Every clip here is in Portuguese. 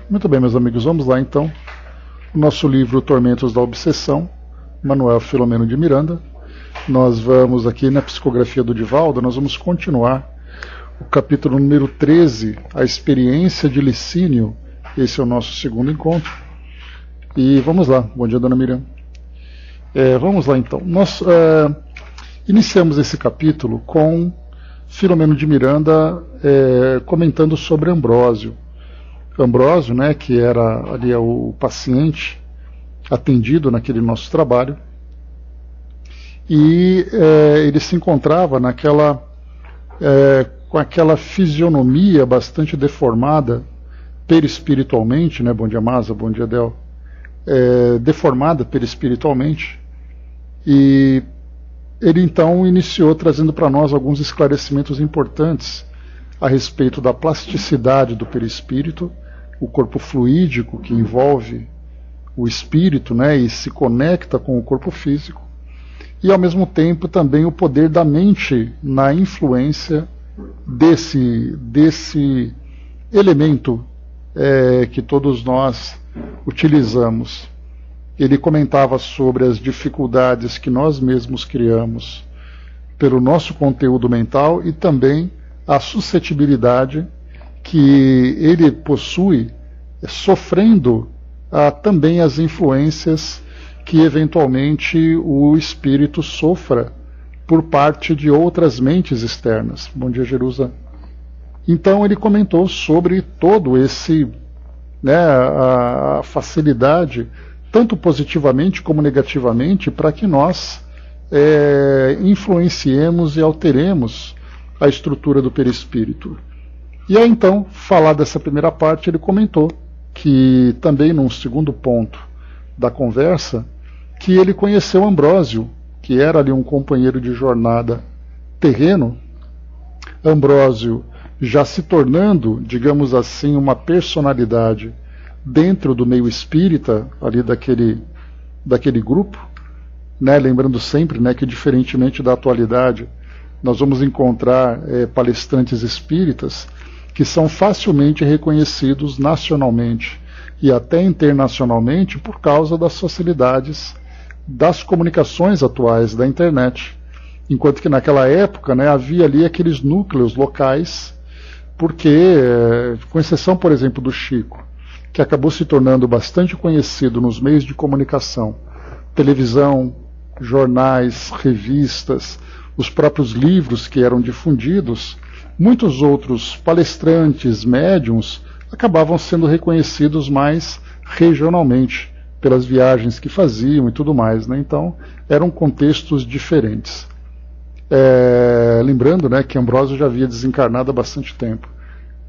Muito bem, meus amigos, vamos lá então. O nosso livro Tormentos da Obsessão, Manuel Filomeno de Miranda. Nós vamos aqui na psicografia do Divaldo, nós vamos continuar o capítulo número 13, a experiência de Licínio. Esse é o nosso segundo encontro. E vamos lá. Bom dia, dona Miriam. Vamos lá então. Nós iniciamos esse capítulo com Filomeno de Miranda comentando sobre Ambrósio. Ambrósio, né, que era ali o paciente atendido naquele nosso trabalho, e ele se encontrava com aquela fisionomia bastante deformada perispiritualmente, né? Bom dia, Masa, bom dia, Del. Deformada perispiritualmente, e ele então iniciou trazendo para nós alguns esclarecimentos importantes a respeito da plasticidade do perispírito, o corpo fluídico que envolve o espírito, né, e se conecta com o corpo físico, e ao mesmo tempo também o poder da mente na influência desse elemento que todos nós utilizamos. Ele comentava sobre as dificuldades que nós mesmos criamos pelo nosso conteúdo mental e também a suscetibilidade que ele possui, sofrendo também as influências que eventualmente o espírito sofra por parte de outras mentes externas. Bom dia, Jerusa. Então ele comentou sobre todo esse, né, a facilidade, tanto positivamente como negativamente, para que nós influenciemos e alteremos a estrutura do perispírito. E aí então, falar dessa primeira parte, ele comentou que também num segundo ponto da conversa, que ele conheceu Ambrósio, que era ali um companheiro de jornada terreno. Ambrósio já se tornando, digamos assim, uma personalidade dentro do meio espírita, ali daquele grupo, né? Lembrando sempre, né, que diferentemente da atualidade, nós vamos encontrar palestrantes espíritas que são facilmente reconhecidos nacionalmente e até internacionalmente por causa das facilidades das comunicações atuais da internet. Enquanto que naquela época, né, havia ali aqueles núcleos locais, porque, com exceção, por exemplo, do Chico, que acabou se tornando bastante conhecido nos meios de comunicação, televisão, jornais, revistas, os próprios livros que eram difundidos, muitos outros palestrantes, médiums, acabavam sendo reconhecidos mais regionalmente, pelas viagens que faziam e tudo mais, né? Então, eram contextos diferentes. Lembrando, né, que Ambrósio já havia desencarnado há bastante tempo,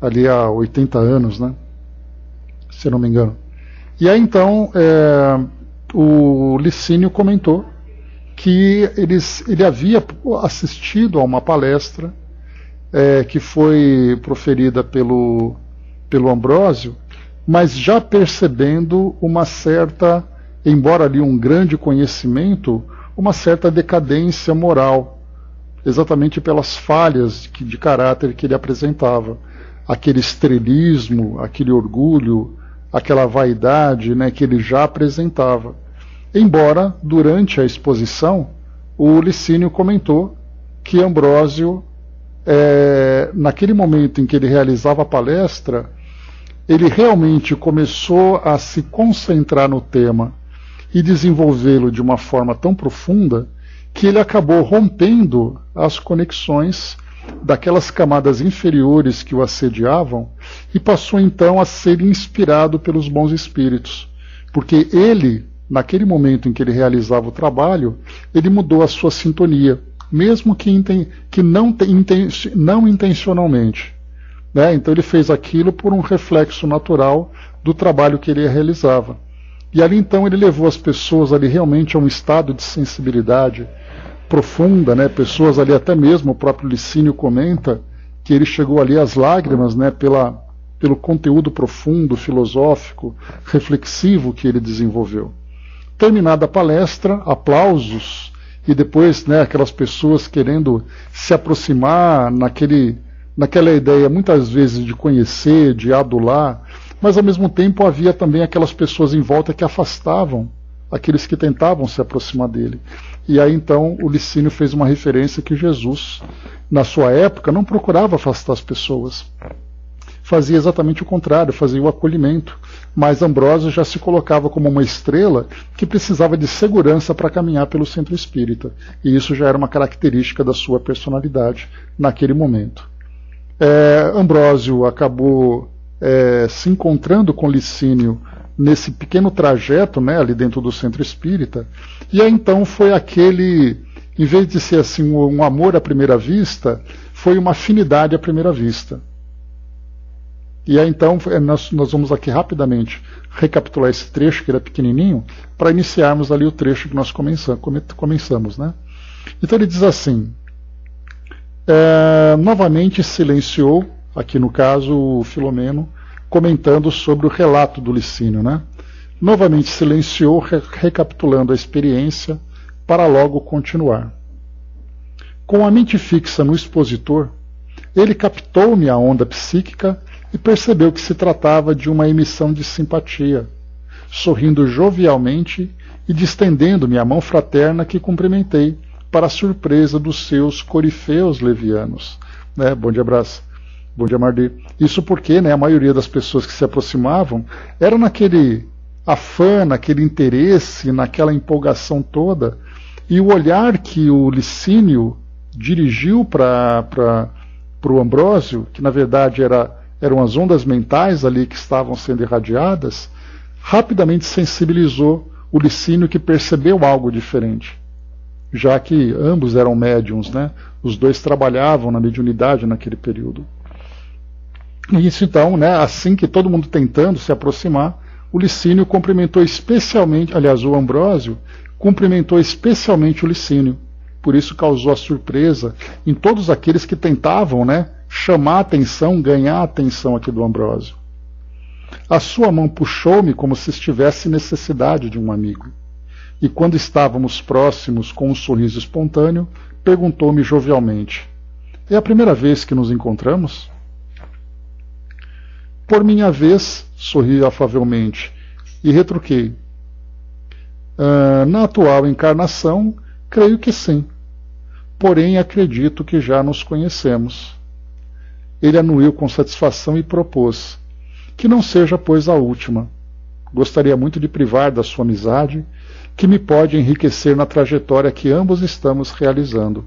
ali há 80 anos, né, se eu não me engano. E aí então o Licínio comentou que ele havia assistido a uma palestra que foi proferida pelo Ambrósio, mas já percebendo uma certa, embora ali um grande conhecimento, uma certa decadência moral, exatamente pelas falhas de caráter que ele apresentava. Aquele estrelismo, aquele orgulho, aquela vaidade, né, que ele já apresentava. Embora, durante a exposição, o Licínio comentou que Ambrósio, naquele momento em que ele realizava a palestra, ele realmente começou a se concentrar no tema e desenvolvê-lo de uma forma tão profunda que ele acabou rompendo as conexões daquelas camadas inferiores que o assediavam e passou então a ser inspirado pelos bons espíritos, porque ele, naquele momento em que ele realizava o trabalho, ele mudou a sua sintonia, mesmo que não intencionalmente, né? Então ele fez aquilo por um reflexo natural do trabalho que ele realizava. E ali então ele levou as pessoas ali realmente a um estado de sensibilidade profunda, né? Pessoas ali, até mesmo o próprio Licínio comenta que ele chegou ali às lágrimas, né? Pelo conteúdo profundo, filosófico, reflexivo que ele desenvolveu. Terminada a palestra, aplausos, e depois, né, aquelas pessoas querendo se aproximar naquela ideia muitas vezes de conhecer, de adular, mas ao mesmo tempo havia também aquelas pessoas em volta que afastavam aqueles que tentavam se aproximar dele. E aí então o Licínio fez uma referência que Jesus, na sua época, não procurava afastar as pessoas. Fazia exatamente o contrário, fazia o acolhimento. Mas Ambrósio já se colocava como uma estrela que precisava de segurança para caminhar pelo centro espírita. E isso já era uma característica da sua personalidade naquele momento. Ambrósio acabou se encontrando com Licínio nesse pequeno trajeto, né, ali dentro do centro espírita, e aí então foi aquele, em vez de ser assim um amor à primeira vista, foi uma afinidade à primeira vista. E aí então nós vamos aqui rapidamente recapitular esse trecho, que era pequenininho, para iniciarmos ali o trecho que nós começamos, né? Então ele diz assim, novamente silenciou, aqui no caso o Filomeno, comentando sobre o relato do Licínio, né? Novamente silenciou, recapitulando a experiência, para logo continuar. Com a mente fixa no expositor, ele captou minha onda psíquica e percebeu que se tratava de uma emissão de simpatia, sorrindo jovialmente e distendendo minha mão fraterna que cumprimentei, para a surpresa dos seus corifeus levianos. Né? Bom dia, abraço. Bom dia, Mardi. Isso porque, né, a maioria das pessoas que se aproximavam era naquele afã, naquele interesse, naquela empolgação toda, e o olhar que o Licínio dirigiu para o Ambrósio, que na verdade eram as ondas mentais ali que estavam sendo irradiadas, rapidamente sensibilizou o Licínio, que percebeu algo diferente, já que ambos eram médiums, né? Os dois trabalhavam na mediunidade naquele período. E isso então, né, assim que todo mundo tentando se aproximar, o Licínio cumprimentou especialmente, aliás, o Ambrósio cumprimentou especialmente o Licínio. Por isso causou a surpresa em todos aqueles que tentavam, né, chamar a atenção, ganhar a atenção aqui do Ambrósio. A sua mão puxou-me como se estivesse necessidade de um amigo. E quando estávamos próximos com um sorriso espontâneo, perguntou-me jovialmente: é a primeira vez que nos encontramos? Por minha vez, sorri afavelmente e retruquei: na atual encarnação, creio que sim. Porém, acredito que já nos conhecemos. Ele anuiu com satisfação e propôs: que não seja, pois, a última. Gostaria muito de privar da sua amizade, que me pode enriquecer na trajetória que ambos estamos realizando.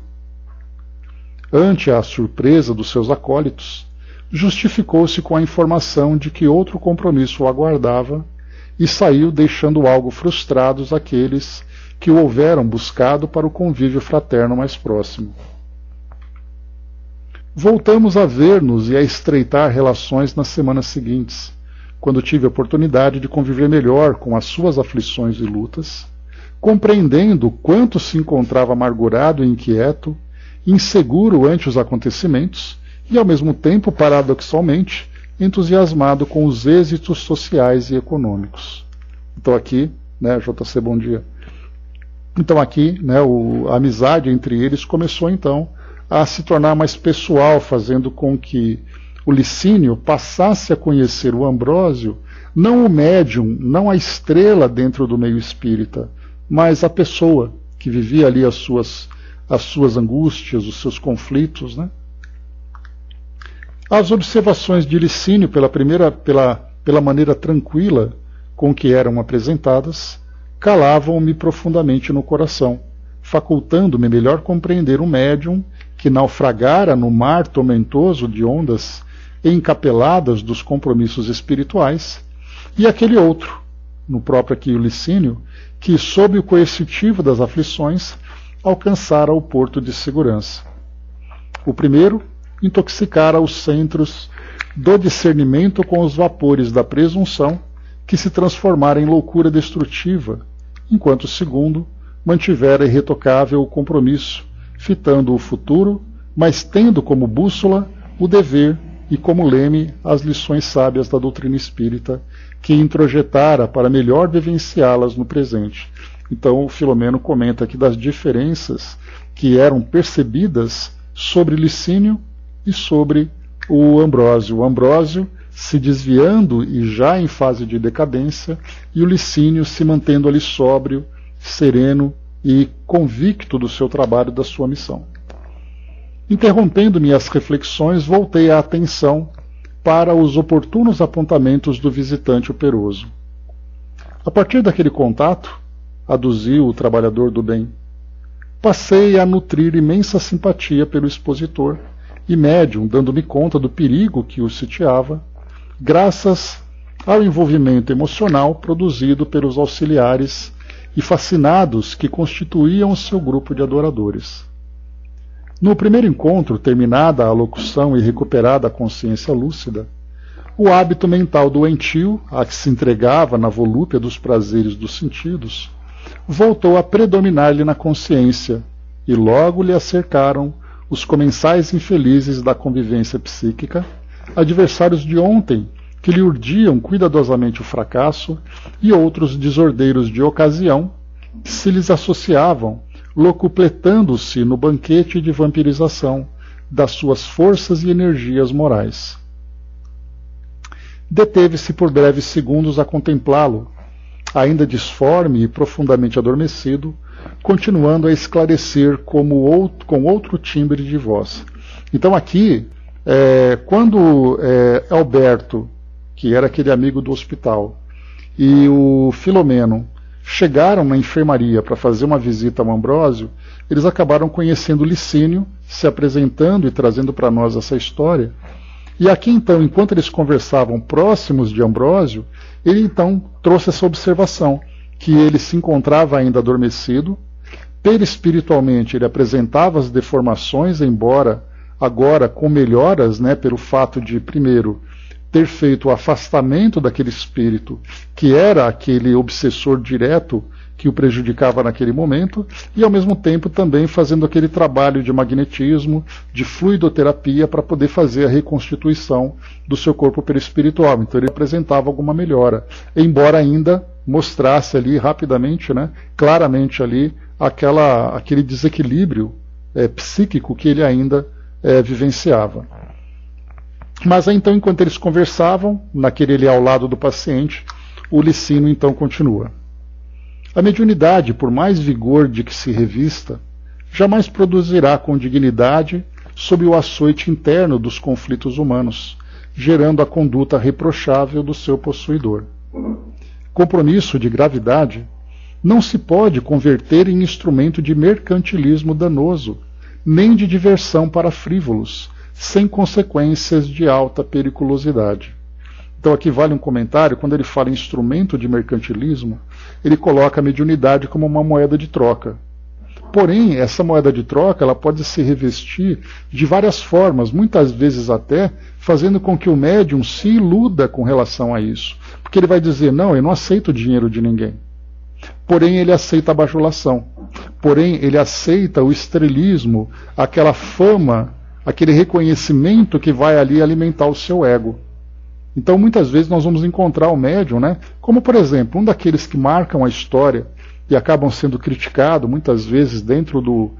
Ante a surpresa dos seus acólitos, justificou-se com a informação de que outro compromisso o aguardava e saiu deixando algo frustrados aqueles que o houveram buscado para o convívio fraterno mais próximo. Voltamos a ver-nos e a estreitar relações nas semanas seguintes, quando tive a oportunidade de conviver melhor com as suas aflições e lutas, compreendendo quanto se encontrava amargurado e inquieto, inseguro ante os acontecimentos, e ao mesmo tempo, paradoxalmente, entusiasmado com os êxitos sociais e econômicos. Então aqui, né, JC, bom dia. Então aqui, né, a amizade entre eles começou então a se tornar mais pessoal, fazendo com que o Licínio passasse a conhecer o Ambrósio, não o médium, não a estrela dentro do meio espírita, mas a pessoa que vivia ali as suas angústias, os seus conflitos, né? As observações de Licínio, pela maneira tranquila com que eram apresentadas, calavam-me profundamente no coração, facultando-me melhor compreender o médium que naufragara no mar tormentoso de ondas encapeladas dos compromissos espirituais, e aquele outro, no próprio aqui o Licínio, que, sob o coercitivo das aflições, alcançara o porto de segurança. O primeiro intoxicara os centros do discernimento com os vapores da presunção, que se transformara em loucura destrutiva, enquanto o segundo mantivera irretocável o compromisso, fitando o futuro, mas tendo como bússola o dever e como leme as lições sábias da doutrina espírita, que introjetara para melhor vivenciá-las no presente. Então o Filomeno comenta aqui das diferenças que eram percebidas sobre Licínio e sobre o Ambrósio. O Ambrósio se desviando e já em fase de decadência, e o Licínio se mantendo ali sóbrio, sereno e convicto do seu trabalho e da sua missão. Interrompendo minhas reflexões, voltei a atenção para os oportunos apontamentos do visitante operoso. A partir daquele contato, aduziu o trabalhador do bem, passei a nutrir imensa simpatia pelo expositor e médium, dando-me conta do perigo que o sitiava, graças ao envolvimento emocional produzido pelos auxiliares e fascinados que constituíam o seu grupo de adoradores. No primeiro encontro, terminada a locução e recuperada a consciência lúcida, o hábito mental doentio, a que se entregava na volúpia dos prazeres dos sentidos, voltou a predominar-lhe na consciência, e logo lhe acercaram os comensais infelizes da convivência psíquica, adversários de ontem, que lhe urdiam cuidadosamente o fracasso, e outros desordeiros de ocasião, que se lhes associavam, locupletando-se no banquete de vampirização das suas forças e energias morais. Deteve-se por breves segundos a contemplá-lo, ainda disforme e profundamente adormecido, continuando a esclarecer com outro timbre de voz. Então aqui, quando Alberto, que era aquele amigo do hospital, e o Filomeno chegaram na enfermaria para fazer uma visita ao Ambrósio, eles acabaram conhecendo Licínio, se apresentando e trazendo para nós essa história. E aqui então, enquanto eles conversavam próximos de Ambrósio, ele então trouxe essa observação, que ele se encontrava ainda adormecido, perispiritualmente ele apresentava as deformações, embora agora com melhoras, pelo fato de, primeiro, ter feito o afastamento daquele espírito, que era aquele obsessor direto que o prejudicava naquele momento, e ao mesmo tempo também fazendo aquele trabalho de magnetismo, de fluidoterapia, para poder fazer a reconstituição do seu corpo perispiritual. Então ele apresentava alguma melhora, embora ainda mostrasse ali rapidamente, claramente ali, aquele desequilíbrio psíquico que ele ainda vivenciava. Mas então, enquanto eles conversavam, naquele ali ao lado do paciente, o Licínio então continua. A mediunidade, por mais vigor de que se revista, jamais produzirá com dignidade sob o açoite interno dos conflitos humanos, gerando a conduta reprochável do seu possuidor. Compromisso de gravidade não se pode converter em instrumento de mercantilismo danoso, nem de diversão para frívolos, sem consequências de alta periculosidade. Então aqui vale um comentário, quando ele fala em instrumento de mercantilismo, ele coloca a mediunidade como uma moeda de troca. Porém, essa moeda de troca ela pode se revestir de várias formas, muitas vezes até fazendo com que o médium se iluda com relação a isso. Porque ele vai dizer, não, eu não aceito o dinheiro de ninguém. Porém, ele aceita a bajulação. Porém, ele aceita o estrelismo, aquela fama, aquele reconhecimento que vai ali alimentar o seu ego. Então, muitas vezes nós vamos encontrar o médium, como, por exemplo, um daqueles que marcam a história e acabam sendo criticados, muitas vezes, dentro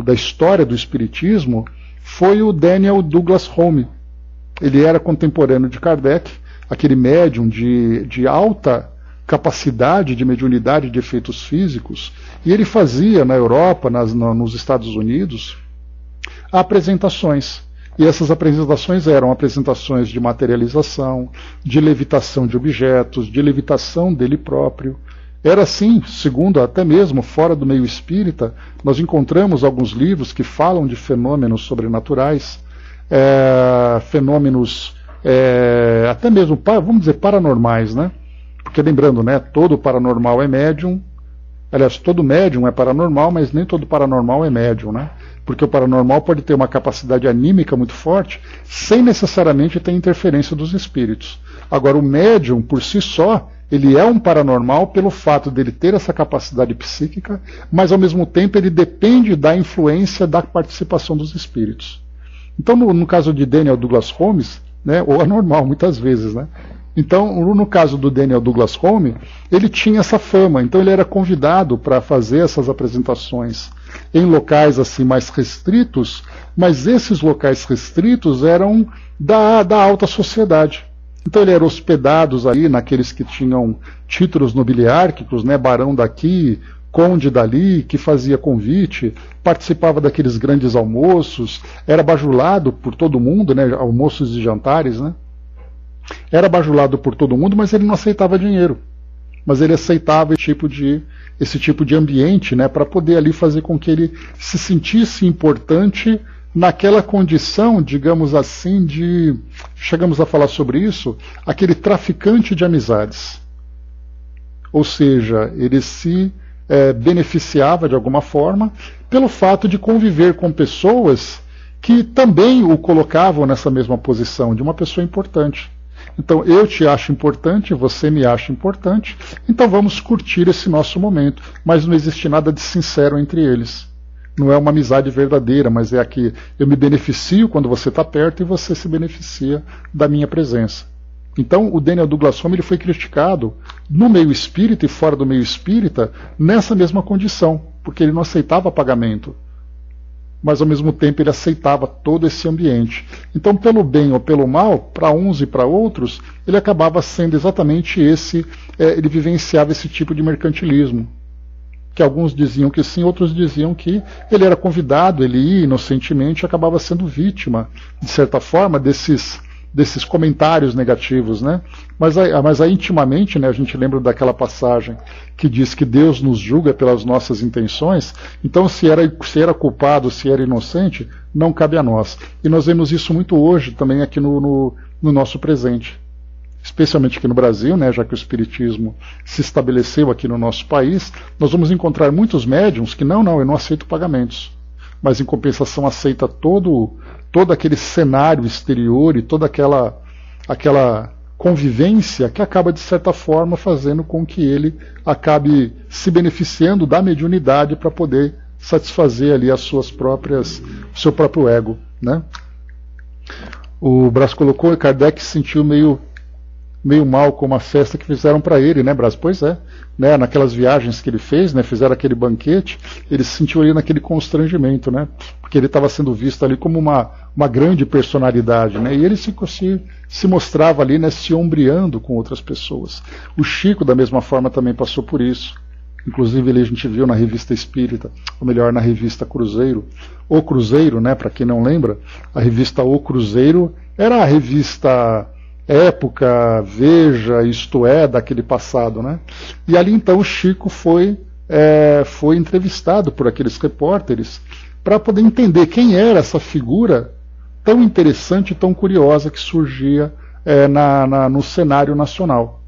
da história do Espiritismo, foi o Daniel Douglas Home. Ele era contemporâneo de Kardec, aquele médium de alta capacidade de mediunidade de efeitos físicos, e ele fazia na Europa, nos Estados Unidos, apresentações. E essas apresentações eram apresentações de materialização, de levitação de objetos, de levitação dele próprio. Era assim, segundo até mesmo fora do meio espírita, nós encontramos alguns livros que falam de fenômenos sobrenaturais, fenômenos até mesmo, vamos dizer, paranormais, Porque lembrando, todo paranormal é médium. Aliás, todo médium é paranormal, mas nem todo paranormal é médium, Porque o paranormal pode ter uma capacidade anímica muito forte, sem necessariamente ter interferência dos espíritos. Agora, o médium, por si só, ele é um paranormal pelo fato dele ter essa capacidade psíquica, mas ao mesmo tempo ele depende da influência da participação dos espíritos. Então, no caso de Daniel Douglas Holmes, ou anormal muitas vezes, Então, no caso do Daniel Douglas Home, ele tinha essa fama, então ele era convidado para fazer essas apresentações em locais assim mais restritos, mas esses locais restritos eram da alta sociedade. Então ele era hospedado aí naqueles que tinham títulos nobiliárquicos, né, barão daqui, conde dali, que fazia convite, participava daqueles grandes almoços, era bajulado por todo mundo, né, almoços e jantares, né? Era bajulado por todo mundo, mas ele não aceitava dinheiro. Mas ele aceitava esse tipo de ambiente, né, para poder ali fazer com que ele se sentisse importante naquela condição, digamos assim, chegamos a falar sobre isso, aquele traficante de amizades. Ou seja, ele se beneficiava de alguma forma pelo fato de conviver com pessoas que também o colocavam nessa mesma posição, de uma pessoa importante. Então, eu te acho importante, você me acha importante, então vamos curtir esse nosso momento. Mas não existe nada de sincero entre eles. Não é uma amizade verdadeira, mas é a que eu me beneficio quando você está perto e você se beneficia da minha presença. Então, o Daniel Douglas Home ele foi criticado no meio espírita e fora do meio espírita nessa mesma condição, porque ele não aceitava pagamento. Mas ao mesmo tempo ele aceitava todo esse ambiente. Então, pelo bem ou pelo mal, para uns e para outros, ele acabava sendo exatamente ele vivenciava esse tipo de mercantilismo. Que alguns diziam que sim, outros diziam que ele era convidado, ele ia inocentemente, acabava sendo vítima, de certa forma, desses comentários negativos, né? Mas aí intimamente, né, a gente lembra daquela passagem que diz que Deus nos julga pelas nossas intenções, então se era culpado, se era inocente, não cabe a nós. E nós vemos isso muito hoje também aqui no nosso presente. Especialmente aqui no Brasil, né, já que o Espiritismo se estabeleceu aqui no nosso país, nós vamos encontrar muitos médiuns que eu não aceito pagamentos. Mas em compensação aceita todo aquele cenário exterior e toda aquela convivência que acaba, de certa forma, fazendo com que ele acabe se beneficiando da mediunidade para poder satisfazer ali o seu próprio ego, né? O Brás colocou, e Kardec se sentiu meio mal com uma festa que fizeram para ele, né, Brás? Pois é, né, naquelas viagens que ele fez, né, fizeram aquele banquete, ele se sentiu ali naquele constrangimento, né, porque ele estava sendo visto ali como uma grande personalidade, né, e ele se mostrava ali, né, se ombreando com outras pessoas. O Chico, da mesma forma, também passou por isso. Inclusive, a gente viu na Revista Espírita, ou melhor, na Revista Cruzeiro, O Cruzeiro, né, para quem não lembra, a revista O Cruzeiro era a revista Época, Veja, Isto É, daquele passado, né? E ali então o Chico foi entrevistado por aqueles repórteres para poder entender quem era essa figura tão interessante e tão curiosa que surgia no cenário nacional.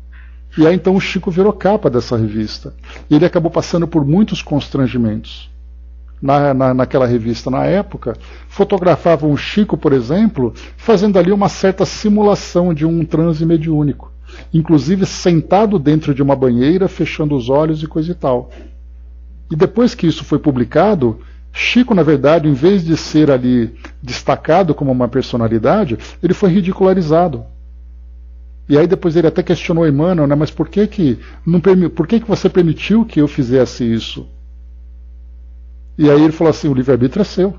E aí então o Chico virou capa dessa revista. E ele acabou passando por muitos constrangimentos. Naquela revista, na época, fotografavam o Chico, por exemplo, fazendo ali uma certa simulação de um transe mediúnico, inclusive sentado dentro de uma banheira, fechando os olhos e coisa e tal. E depois que isso foi publicado, Chico, na verdade, em vez de ser ali destacado como uma personalidade, ele foi ridicularizado. E aí depois ele até questionou Emmanuel, né, mas por que você permitiu que eu fizesse isso? E aí ele falou assim, o livre-arbítrio é seu.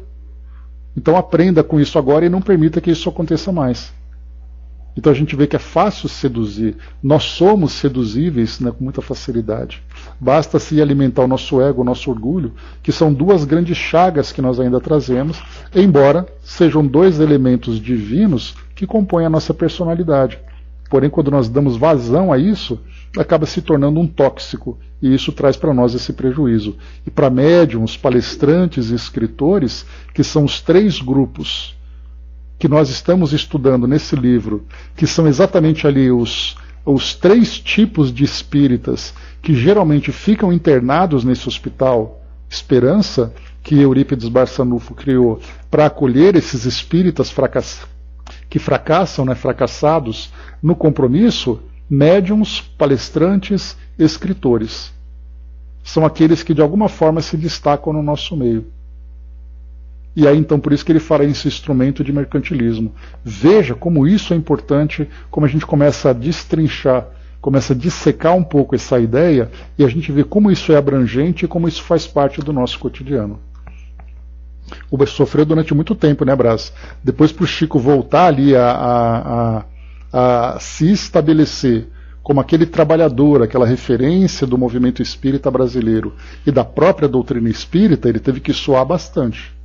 Então aprenda com isso agora e não permita que isso aconteça mais. Então a gente vê que é fácil seduzir. Nós somos seduzíveis, né, com muita facilidade. Basta se alimentar o nosso ego, o nosso orgulho, que são duas grandes chagas que nós ainda trazemos, embora sejam dois elementos divinos que compõem a nossa personalidade. Porém, quando nós damos vazão a isso, acaba se tornando um tóxico. E isso traz para nós esse prejuízo. E para médiums, palestrantes e escritores, que são os três grupos que nós estamos estudando nesse livro, que são exatamente ali os três tipos de espíritas que geralmente ficam internados nesse hospital Esperança, que Eurípides Barçanufo criou para acolher esses espíritas que fracassam, né, fracassados no compromisso. Médiums, palestrantes, escritores. São aqueles que de alguma forma se destacam no nosso meio. E aí então por isso que ele fala esse instrumento de mercantilismo. Veja como isso é importante, como a gente começa a destrinchar, começa a dissecar um pouco essa ideia, e a gente vê como isso é abrangente e como isso faz parte do nosso cotidiano. O sofreu durante muito tempo, né, Brás? Depois para o Chico voltar ali a se estabelecer como aquele trabalhador, aquela referência do movimento espírita brasileiro e da própria doutrina espírita, ele teve que suar bastante.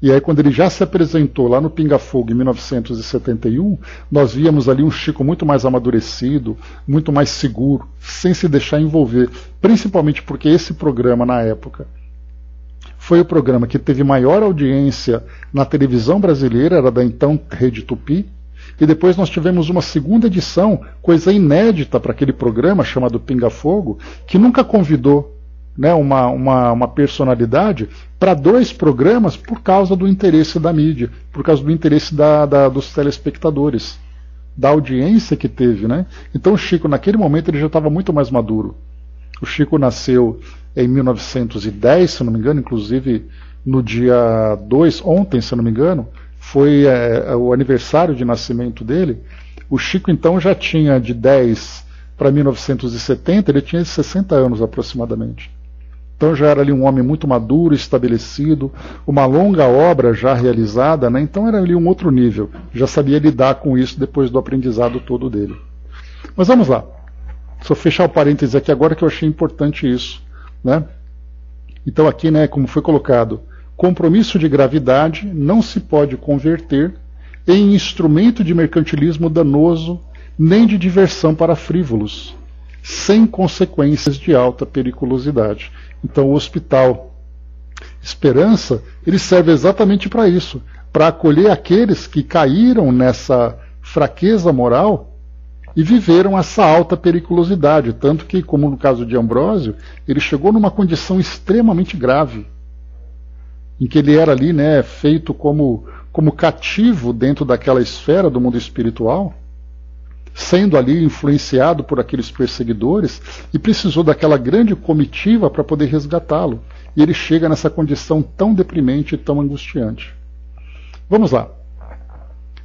E aí quando ele já se apresentou lá no Pinga Fogo em 1971, nós víamos ali um Chico muito mais amadurecido, muito mais seguro, sem se deixar envolver, principalmente porque esse programa na época foi o programa que teve maior audiência na televisão brasileira, era da então Rede Tupi, e depois nós tivemos uma segunda edição, coisa inédita para aquele programa chamado Pinga Fogo, que nunca convidou, né, uma personalidade para 2 programas por causa do interesse da mídia, por causa do interesse dos telespectadores, da audiência que teve, né? Então o Chico naquele momento ele já estava muito mais maduro. O Chico nasceu em 1910, se não me engano, inclusive no dia 2, ontem, se não me engano, foi o aniversário de nascimento dele. O Chico então já tinha de 10 para 1970, ele tinha 60 anos aproximadamente. Então já era ali um homem muito maduro, estabelecido, uma longa obra já realizada, né? Então era ali um outro nível, já sabia lidar com isso depois do aprendizado todo dele. Mas vamos lá, só fechar o parênteses aqui agora que eu achei importante isso, né? Então aqui, né, como foi colocado, compromisso de gravidade não se pode converter em instrumento de mercantilismo danoso nem de diversão para frívolos, sem consequências de alta periculosidade. Então o Hospital Esperança, ele serve exatamente para isso, para acolher aqueles que caíram nessa fraqueza moral e viveram essa alta periculosidade, tanto que, como no caso de Ambrósio, ele chegou numa condição extremamente grave, em que ele era ali, né, feito como cativo dentro daquela esfera do mundo espiritual, sendo ali influenciado por aqueles perseguidores, e precisou daquela grande comitiva para poder resgatá-lo. E ele chega nessa condição tão deprimente e tão angustiante. Vamos lá.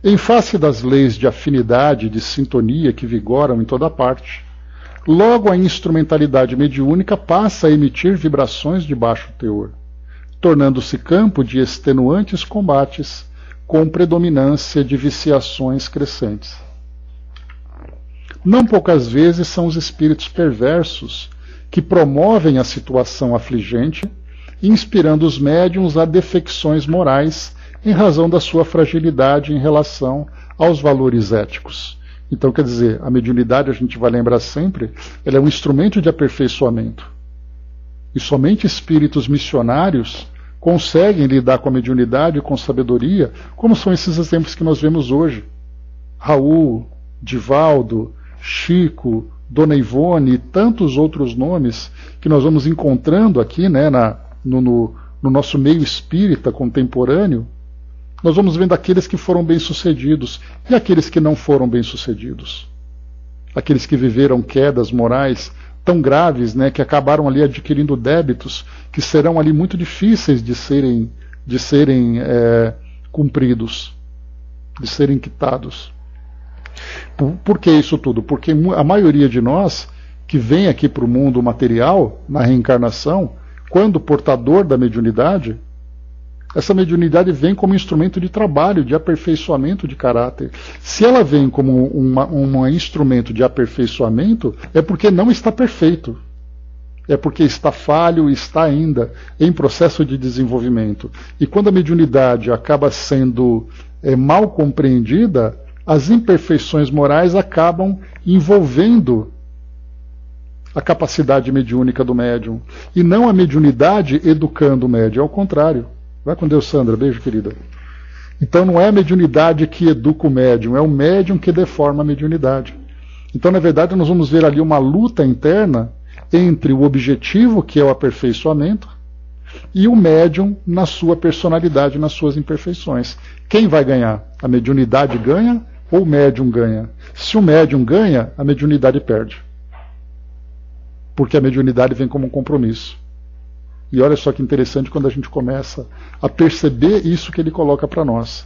Em face das leis de afinidade e de sintonia que vigoram em toda parte, logo a instrumentalidade mediúnica passa a emitir vibrações de baixo teor, tornando-se campo de extenuantes combates com predominância de viciações crescentes. Não poucas vezes são os espíritos perversos que promovem a situação afligente, inspirando os médiuns a defecções morais em razão da sua fragilidade em relação aos valores éticos. Então, quer dizer, a mediunidade, a gente vai lembrar sempre, ela é um instrumento de aperfeiçoamento. E somente espíritos missionários conseguem lidar com a mediunidade com sabedoria, como são esses exemplos que nós vemos hoje. Raul, Divaldo, Chico, Dona Ivone e tantos outros nomes que nós vamos encontrando aqui, né, no nosso meio espírita contemporâneo. Nós vamos vendo aqueles que foram bem-sucedidos e aqueles que não foram bem-sucedidos. Aqueles que viveram quedas morais tão graves, né, que acabaram ali adquirindo débitos que serão ali muito difíceis de serem cumpridos, de serem quitados. Por que isso tudo? Porque a maioria de nós que vem aqui para o mundo material, na reencarnação, quando portador da mediunidade, essa mediunidade vem como instrumento de trabalho, de aperfeiçoamento de caráter. Se ela vem como um instrumento de aperfeiçoamento, é porque não está perfeito. É porque está falho e está ainda em processo de desenvolvimento. E quando a mediunidade acaba sendo mal compreendida, as imperfeições morais acabam envolvendo a capacidade mediúnica do médium. E não a mediunidade educando o médium, ao contrário. Vai com Deus, Sandra. Beijo, querida. Então não é a mediunidade que educa o médium, é o médium que deforma a mediunidade. Então, na verdade, nós vamos ver ali uma luta interna entre o objetivo, que é o aperfeiçoamento, e o médium na sua personalidade, nas suas imperfeições. Quem vai ganhar? A mediunidade ganha ou o médium ganha? Se o médium ganha, a mediunidade perde. Porque a mediunidade vem como um compromisso. E olha só que interessante quando a gente começa a perceber isso que ele coloca para nós.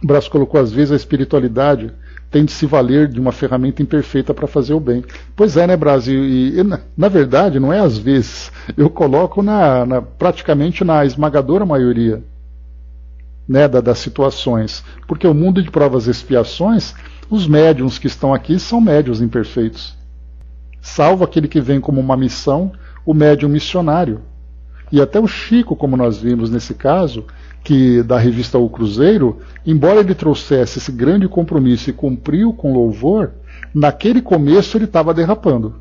O Braz colocou, às vezes, a espiritualidade tem de se valer de uma ferramenta imperfeita para fazer o bem. Pois é, né, Braz? E na verdade, não é às vezes. Eu coloco praticamente na esmagadora maioria, né, das situações. Porque o mundo de provas e expiações, os médiuns que estão aqui são médiuns imperfeitos. Salvo aquele que vem como uma missão, o médium missionário. E até o Chico, como nós vimos nesse caso, que da revista O Cruzeiro, embora ele trouxesse esse grande compromisso e cumpriu com louvor, naquele começo ele estava derrapando.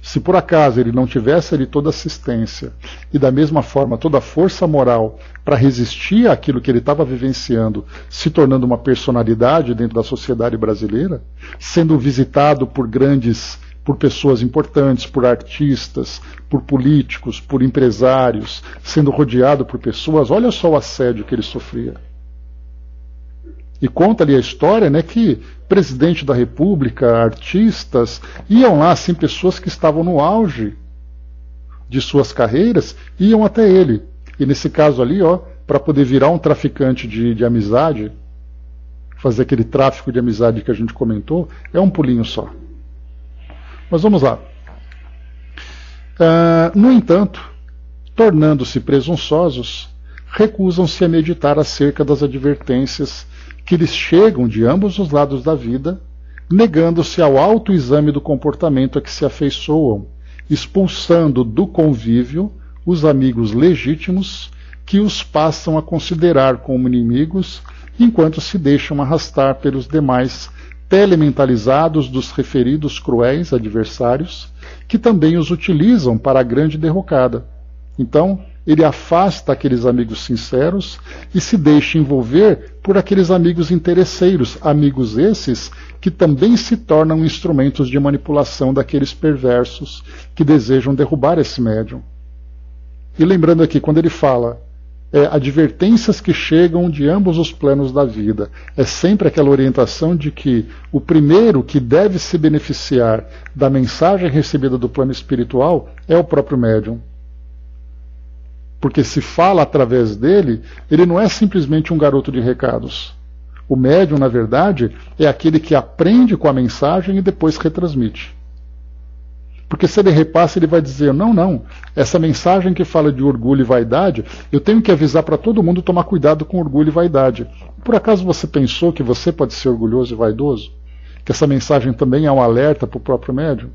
Se por acaso ele não tivesse ali toda assistência e da mesma forma toda a força moral para resistir àquilo que ele estava vivenciando, se tornando uma personalidade dentro da sociedade brasileira, sendo visitado por pessoas importantes, por artistas, por políticos, por empresários, sendo rodeado por pessoas, olha só o assédio que ele sofria. E conta ali a história, né, que presidente da República, artistas, iam lá, assim, pessoas que estavam no auge de suas carreiras, iam até ele. E nesse caso ali, para poder virar um traficante de amizade, fazer aquele tráfico de amizade que a gente comentou, é um pulinho só. Mas vamos lá. No entanto, tornando-se presunçosos, recusam-se a meditar acerca das advertências que lhes chegam de ambos os lados da vida, negando-se ao autoexame do comportamento a que se afeiçoam, expulsando do convívio os amigos legítimos que os passam a considerar como inimigos, enquanto se deixam arrastar pelos demais telementalizados dos referidos cruéis adversários, que também os utilizam para a grande derrocada. Então, ele afasta aqueles amigos sinceros e se deixa envolver por aqueles amigos interesseiros, amigos esses que também se tornam instrumentos de manipulação daqueles perversos que desejam derrubar esse médium. E lembrando aqui, quando ele fala advertências que chegam de ambos os planos da vida, é sempre aquela orientação de que o primeiro que deve se beneficiar da mensagem recebida do plano espiritual é o próprio médium. Porque se fala através dele, ele não é simplesmente um garoto de recados. O médium, na verdade, é aquele que aprende com a mensagem e depois retransmite. Porque se ele repassa, ele vai dizer, não, essa mensagem que fala de orgulho e vaidade, eu tenho que avisar para todo mundo tomar cuidado com orgulho e vaidade. Por acaso você pensou que você pode ser orgulhoso e vaidoso? Que essa mensagem também é um alerta para o próprio médium?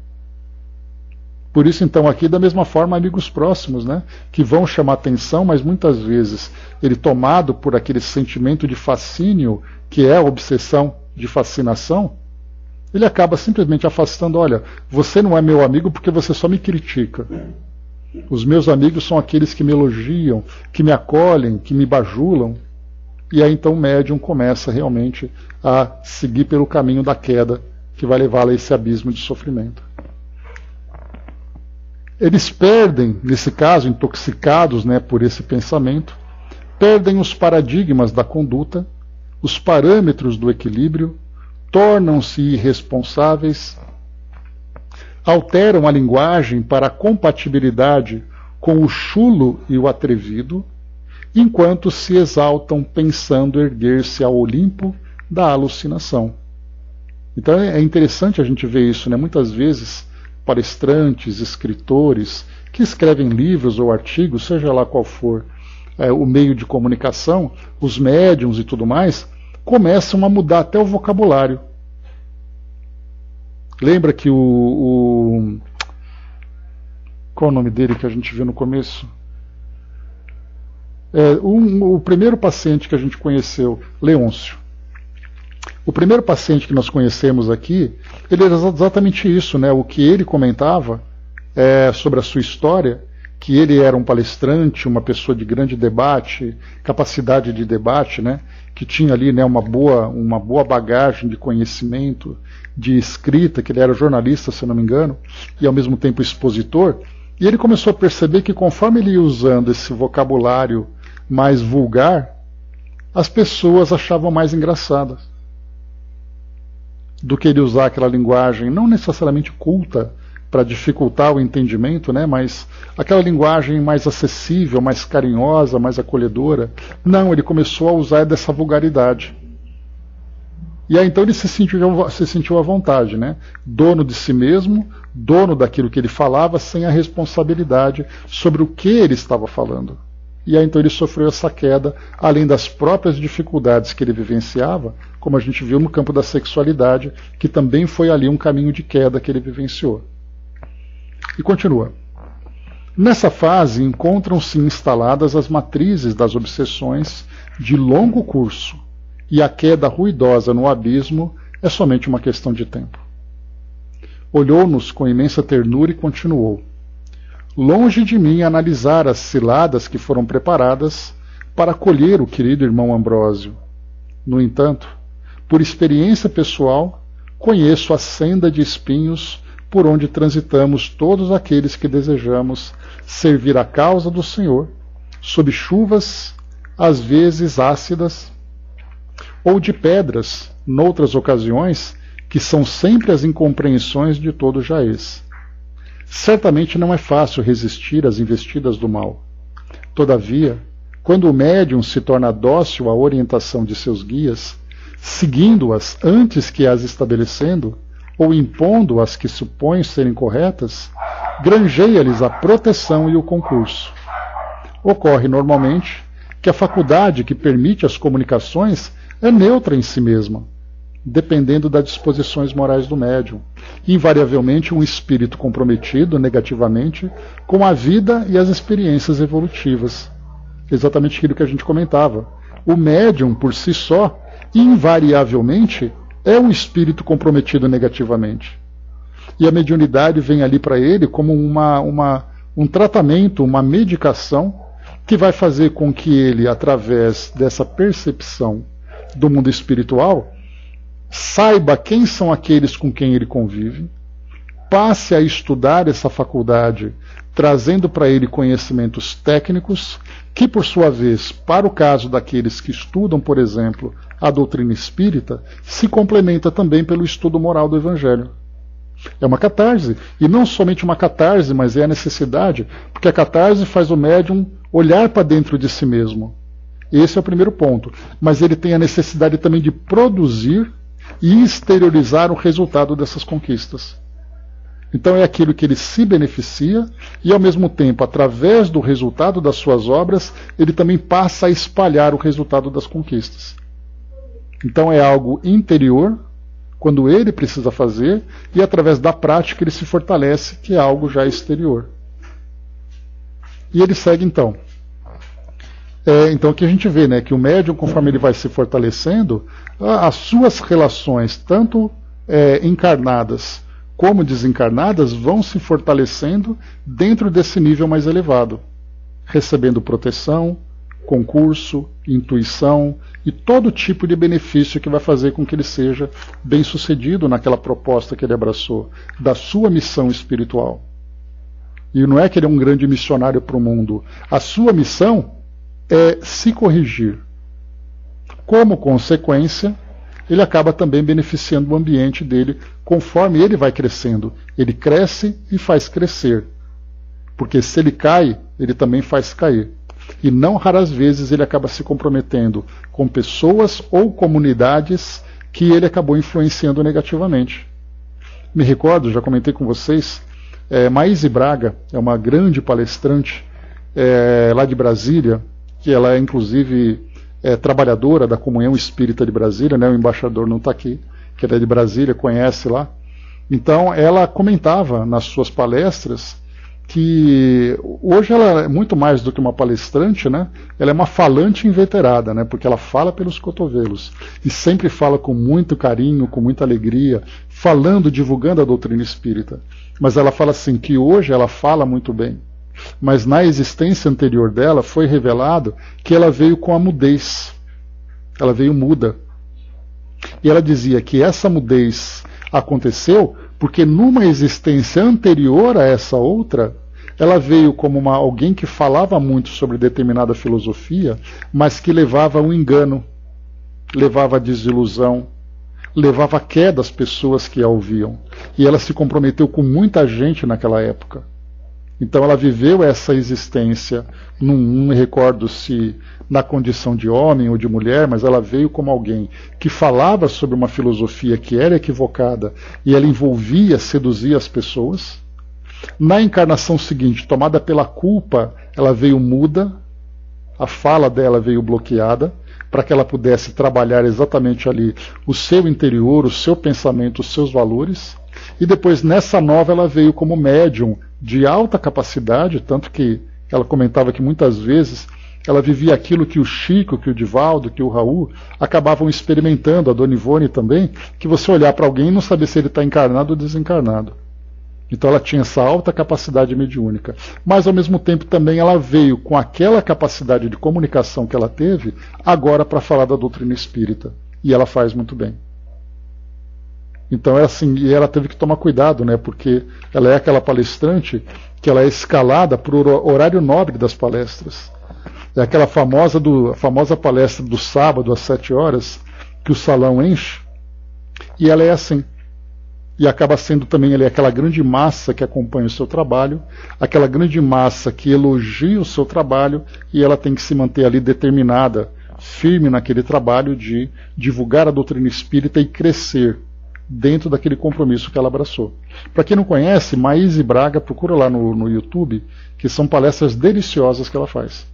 Por isso, então, aqui, da mesma forma, amigos próximos, né, que vão chamar atenção, mas muitas vezes ele, tomado por aquele sentimento de fascínio, que é a obsessão de fascinação, ele acaba simplesmente afastando, olha, você não é meu amigo porque você só me critica. Os meus amigos são aqueles que me elogiam, que me acolhem, que me bajulam. E aí então o médium começa realmente a seguir pelo caminho da queda, que vai levá-lo a esse abismo de sofrimento. Eles perdem, nesse caso, intoxicados, né, por esse pensamento, perdem os paradigmas da conduta, os parâmetros do equilíbrio, tornam-se irresponsáveis, alteram a linguagem para a compatibilidade com o chulo e o atrevido, enquanto se exaltam pensando erguer-se ao Olimpo da alucinação. Então é interessante a gente ver isso, né? Muitas vezes palestrantes, escritores que escrevem livros ou artigos, seja lá qual for o meio de comunicação, os médiums e tudo mais, começam a mudar até o vocabulário. Lembra que qual é o nome dele que a gente viu no começo? O primeiro paciente que a gente conheceu, Leôncio. O primeiro paciente que nós conhecemos aqui, ele era exatamente isso, né? O que ele comentava sobre a sua história, que ele era um palestrante, uma pessoa de grande debate, capacidade de debate, né? Que tinha ali, né, uma boa bagagem de conhecimento, de escrita, que ele era jornalista, se não me engano, e ao mesmo tempo expositor. E ele começou a perceber que conforme ele ia usando esse vocabulário mais vulgar, as pessoas achavam mais engraçadas do que ele usar aquela linguagem não necessariamente culta, para dificultar o entendimento, né? Mas aquela linguagem mais acessível, mais carinhosa, mais acolhedora. Não, ele começou a usar dessa vulgaridade. E aí então ele se sentiu à vontade, né? Dono de si mesmo, dono daquilo que ele falava, sem a responsabilidade sobre o que ele estava falando. E aí então ele sofreu essa queda, além das próprias dificuldades que ele vivenciava, como a gente viu no campo da sexualidade, que também foi ali um caminho de queda que ele vivenciou. E continua. Nessa fase encontram-se instaladas as matrizes das obsessões de longo curso, e a queda ruidosa no abismo é somente uma questão de tempo. Olhou-nos com imensa ternura e continuou. Longe de mim analisar as ciladas que foram preparadas para acolher o querido irmão Ambrósio. No entanto, por experiência pessoal, conheço a senda de espinhos por onde transitamos todos aqueles que desejamos servir a causa do Senhor, sob chuvas, às vezes ácidas, ou de pedras, noutras ocasiões, que são sempre as incompreensões de todo jaez. Certamente não é fácil resistir às investidas do mal. Todavia, quando o médium se torna dócil à orientação de seus guias, seguindo-as antes que as estabelecendo, ou impondo as que supõe serem corretas, granjeia-lhes a proteção e o concurso. Ocorre normalmente que a faculdade que permite as comunicações é neutra em si mesma, dependendo das disposições morais do médium, invariavelmente um espírito comprometido negativamente com a vida e as experiências evolutivas. Exatamente aquilo que a gente comentava. O médium, por si só, invariavelmente, é um espírito comprometido negativamente. E a mediunidade vem ali para ele como um tratamento, uma medicação, que vai fazer com que ele, através dessa percepção do mundo espiritual, saiba quem são aqueles com quem ele convive, passe a estudar essa faculdade, trazendo para ele conhecimentos técnicos, que, por sua vez, para o caso daqueles que estudam, por exemplo, a doutrina espírita, se complementa também pelo estudo moral do Evangelho. É uma catarse, e não somente uma catarse, mas é a necessidade, porque a catarse faz o médium olhar para dentro de si mesmo. Esse é o primeiro ponto. Mas ele tem a necessidade também de produzir e exteriorizar o resultado dessas conquistas. Então é aquilo que ele se beneficia e, ao mesmo tempo, através do resultado das suas obras, ele também passa a espalhar o resultado das conquistas. Então é algo interior, quando ele precisa fazer, e através da prática ele se fortalece, que é algo já exterior. E ele segue então. Então aqui a gente vê, né, que o médium, conforme ele vai se fortalecendo, as suas relações, tanto encarnadas como desencarnadas, vão se fortalecendo dentro desse nível mais elevado, recebendo proteção, concurso, intuição e todo tipo de benefício que vai fazer com que ele seja bem-sucedido naquela proposta que ele abraçou, da sua missão espiritual. E não é que ele é um grande missionário para o mundo. A sua missão é se corrigir. Como consequência, ele acaba também beneficiando o ambiente dele conforme ele vai crescendo. Ele cresce e faz crescer. Porque se ele cai, ele também faz cair. E não raras vezes ele acaba se comprometendo com pessoas ou comunidades que ele acabou influenciando negativamente. Me recordo, já comentei com vocês, Maíse Braga é uma grande palestrante lá de Brasília, que ela é inclusive trabalhadora da Comunhão Espírita de Brasília, né? O embaixador não está aqui, que ela é de Brasília, conhece lá. Então ela comentava nas suas palestras que hoje ela é muito mais do que uma palestrante, né? Ela é uma falante inveterada, né? Porque ela fala pelos cotovelos e sempre fala com muito carinho, com muita alegria, falando, divulgando a doutrina espírita. Mas ela fala assim que hoje ela fala muito bem, mas na existência anterior dela foi revelado que ela veio com a mudez, ela veio muda. E ela dizia que essa mudez aconteceu porque numa existência anterior a essa outra, ela veio como alguém que falava muito sobre determinada filosofia, mas que levava ao engano, levava à desilusão, levava a queda às pessoas que a ouviam. E ela se comprometeu com muita gente naquela época. Então ela viveu essa existência, não me recordo se na condição de homem ou de mulher, mas ela veio como alguém que falava sobre uma filosofia que era equivocada e ela envolvia, seduzia as pessoas. Na encarnação seguinte, tomada pela culpa, ela veio muda, a fala dela veio bloqueada, para que ela pudesse trabalhar exatamente ali o seu interior, o seu pensamento, os seus valores. E depois, nessa nova, ela veio como médium de alta capacidade, tanto que ela comentava que muitas vezes ela vivia aquilo que o Chico, que o Divaldo, que o Raul acabavam experimentando, a Dona Ivone também, que você olhar para alguém e não saber se ele está encarnado ou desencarnado. Então ela tinha essa alta capacidade mediúnica. Mas ao mesmo tempo também ela veio com aquela capacidade de comunicação que ela teve agora para falar da doutrina espírita. E ela faz muito bem. Então é assim, e ela teve que tomar cuidado, né? Porque ela é aquela palestrante que ela é escalada por horário nobre das palestras. É aquela a famosa palestra do sábado às 7 horas, que o salão enche, e ela é assim. E acaba sendo também ali aquela grande massa que acompanha o seu trabalho, aquela grande massa que elogia o seu trabalho, e ela tem que se manter ali determinada, firme naquele trabalho de divulgar a doutrina espírita e crescer dentro daquele compromisso que ela abraçou. Para quem não conhece, Maíse Braga, procura lá no YouTube, que são palestras deliciosas que ela faz.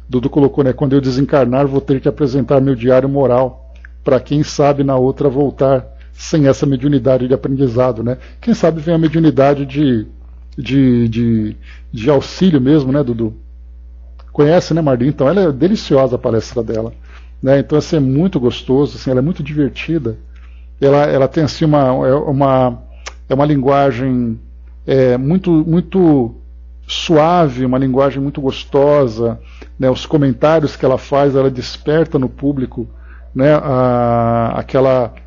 Dudu colocou, né, quando eu desencarnar vou ter que apresentar meu diário moral, para quem sabe na outra voltar sem essa mediunidade de aprendizado, né? Quem sabe vem a mediunidade de auxílio mesmo, né, Dudu? Conhece, né, Marli? Então ela é deliciosa a palestra dela, né? Então assim, é muito gostoso, assim, ela é muito divertida. Ela tem assim uma linguagem muito suave, uma linguagem muito gostosa, né? Os comentários que ela faz, ela desperta no público, né,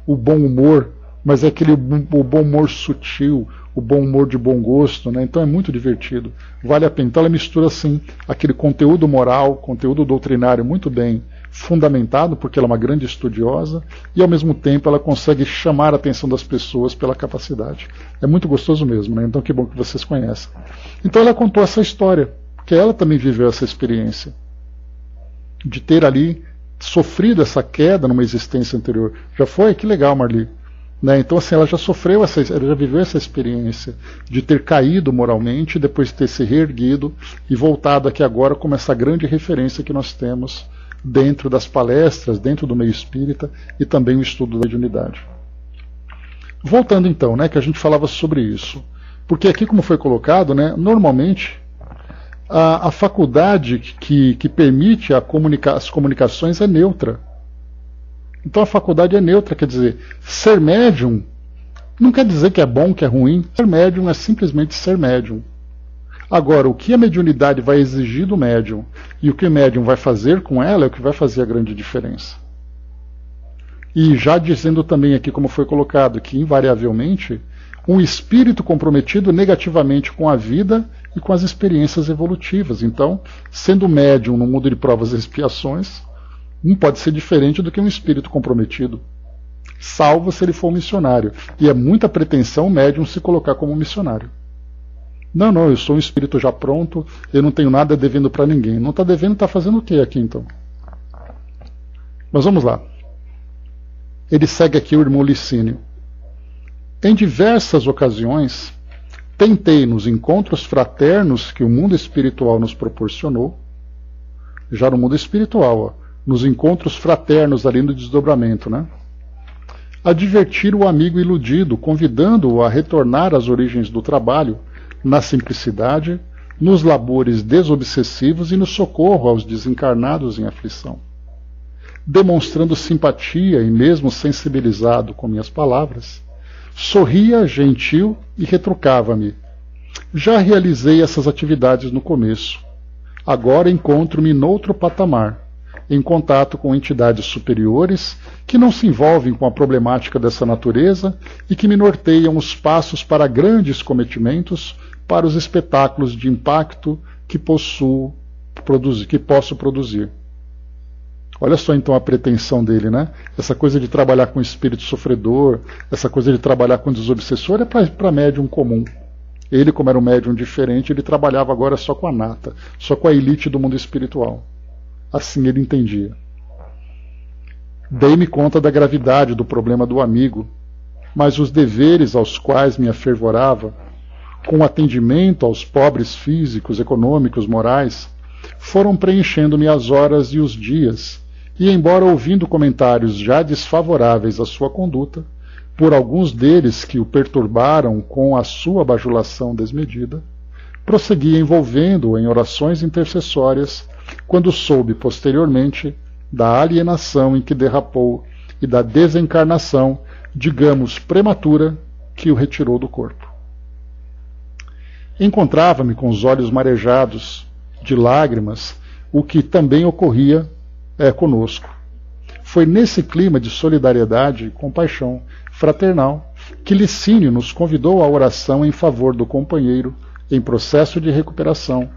o bom humor, mas é o bom humor sutil, o bom humor de bom gosto, né? Então é muito divertido, vale a pena. Então ela mistura assim aquele conteúdo moral, conteúdo doutrinário muito bem fundamentado, porque ela é uma grande estudiosa, e ao mesmo tempo ela consegue chamar a atenção das pessoas pela capacidade. É muito gostoso mesmo, né? Então que bom que vocês conhecem. Então ela contou essa história, porque ela também viveu essa experiência de ter ali sofrido essa queda numa existência anterior. Já foi? Que legal, Marli. Né? Então assim, ela já ela já viveu essa experiência de ter caído moralmente, depois de ter se reerguido e voltado aqui agora como essa grande referência que nós temos dentro das palestras, dentro do meio espírita e também o estudo da mediunidade. Voltando então, né, que a gente falava sobre isso. Porque aqui, como foi colocado, né, normalmente a faculdade que permite as comunicações é neutra. Então a faculdade é neutra, quer dizer, ser médium não quer dizer que é bom, que é ruim. Ser médium é simplesmente ser médium. Agora, o que a mediunidade vai exigir do médium e o que o médium vai fazer com ela é o que vai fazer a grande diferença. E já dizendo também aqui, como foi colocado, que invariavelmente um espírito comprometido negativamente com a vida e com as experiências evolutivas. Então, sendo médium no mundo de provas e expiações, não pode ser diferente do que um espírito comprometido, salvo se ele for um missionário. E é muita pretensão o médium se colocar como missionário. Não, eu sou um espírito já pronto, eu não tenho nada devendo para ninguém. Não está devendo, está fazendo o que aqui então? Mas vamos lá. Ele segue aqui o irmão Licínio. Em diversas ocasiões, tentei nos encontros fraternos que o mundo espiritual nos proporcionou, já no mundo espiritual, nos encontros fraternos ali no desdobramento, né? Advertir o amigo iludido, convidando-o a retornar às origens do trabalho, na simplicidade, nos labores desobsessivos e no socorro aos desencarnados em aflição. Demonstrando simpatia e mesmo sensibilizado com minhas palavras, sorria gentil e retrucava-me. Já realizei essas atividades no começo. Agora encontro-me noutro patamar, em contato com entidades superiores que não se envolvem com a problemática dessa natureza e que me norteiam os passos para grandes cometimentos, para os espetáculos de impacto que posso produzir. Olha só então a pretensão dele, né? Essa coisa de trabalhar com espírito sofredor, essa coisa de trabalhar com desobsessor é para médium comum. Ele, como era um médium diferente, ele trabalhava agora só com a nata, só com a elite do mundo espiritual. Assim ele entendia. Dei-me conta da gravidade do problema do amigo, mas os deveres aos quais me afervorava, com atendimento aos pobres físicos, econômicos, morais, foram preenchendo-me as horas e os dias, e embora ouvindo comentários já desfavoráveis à sua conduta, por alguns deles que o perturbaram com a sua bajulação desmedida, prosseguia envolvendo-o em orações intercessórias, quando soube posteriormente da alienação em que derrapou e da desencarnação, digamos, prematura, que o retirou do corpo. Encontrava-me com os olhos marejados de lágrimas, o que também ocorria conosco. Foi nesse clima de solidariedade e compaixão fraternal que Licínio nos convidou à oração em favor do companheiro em processo de recuperação,